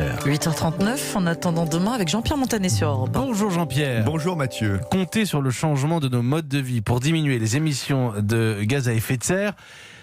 8h39, en attendant demain avec Jean-Pierre Montanet sur Europe 1. Bonjour Jean-Pierre. Bonjour Mathieu. Compter sur le changement de nos modes de vie pour diminuer les émissions de gaz à effet de serre,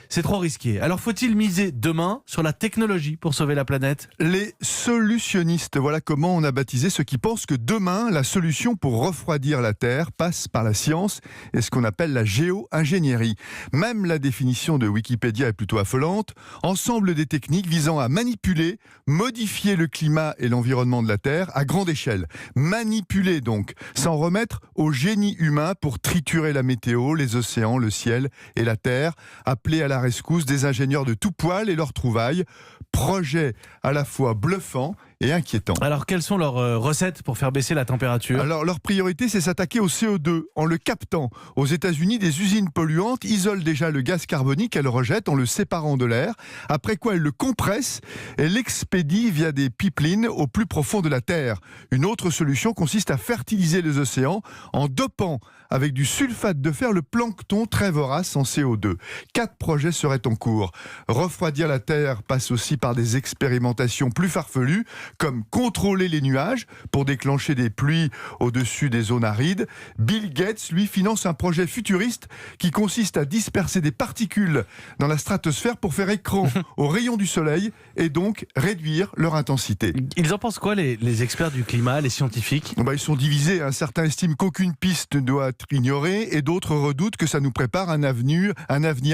c'est trop risqué. Alors faut-il miser demain sur la technologie pour sauver la planète ? Les solutionnistes, voilà comment on a baptisé ceux qui pensent que demain, la solution pour refroidir la Terre passe par la science et ce qu'on appelle la géo-ingénierie. Même la définition de Wikipédia est plutôt affolante. Ensemble des techniques visant à manipuler, modifier le climat et l'environnement de la Terre à grande échelle. Manipuler donc, s'en remettre au génie humain pour triturer la météo, les océans, le ciel et la Terre, appeler à la rescousse des ingénieurs de tout poil et leurs trouvailles. Projet à la fois bluffant et inquiétant. Alors quelles sont leurs recettes pour faire baisser la température ? Alors leur priorité, c'est s'attaquer au CO2 en le captant. Aux États-Unis, des usines polluantes isolent déjà le gaz carbonique qu'elles rejettent en le séparant de l'air, après quoi elles le compressent et l'expédient via des pipelines au plus profond de la Terre. Une autre solution consiste à fertiliser les océans en dopant avec du sulfate de fer le plancton très vorace en CO2. 4 projets seraient en cours. Refroidir la Terre passe aussi par des expérimentations plus farfelues, comme contrôler les nuages pour déclencher des pluies au-dessus des zones arides. Bill Gates, lui, finance un projet futuriste qui consiste à disperser des particules dans la stratosphère pour faire écran aux rayons du soleil et donc réduire leur intensité. Ils en pensent quoi les experts du climat, les scientifiques ? Ils sont divisés. Certains estiment qu'aucune piste ne doit être ignorée et d'autres redoutent que ça nous prépare un avenir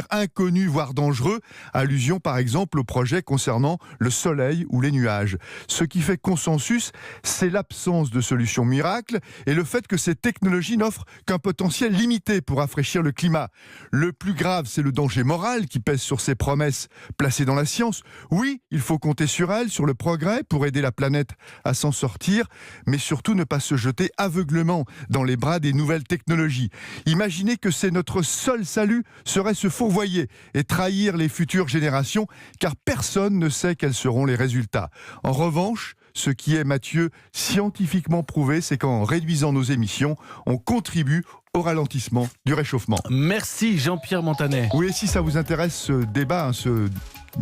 inconnu, voire dangereux. Allusion par exemple au projet concernant le soleil ou les nuages. Ce qui fait consensus, c'est l'absence de solution miracle et le fait que ces technologies n'offrent qu'un potentiel limité pour rafraîchir le climat. Le plus grave, c'est le danger moral qui pèse sur ces promesses placées dans la science. Oui, il faut compter sur elles, sur le progrès pour aider la planète à s'en sortir, mais surtout ne pas se jeter aveuglément dans les bras des nouvelles technologies. Imaginez que c'est notre seul salut serait se fourvoyer et trahir les futures générations, car personne ne sait quels seront les résultats. En revanche, ce qui est, Mathieu, scientifiquement prouvé, c'est qu'en réduisant nos émissions, on contribue au ralentissement du réchauffement. Merci Jean-Pierre Montanet. Oui, et si ça vous intéresse ce débat,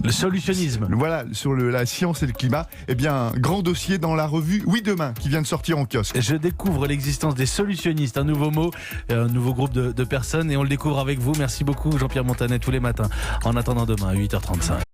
Le solutionnisme. Voilà, sur la science et le climat, eh bien, un grand dossier dans la revue Oui Demain, qui vient de sortir en kiosque. Je découvre l'existence des solutionnistes, un nouveau mot, un nouveau groupe de personnes, et on le découvre avec vous. Merci beaucoup Jean-Pierre Montanet tous les matins. En attendant demain à 8h35.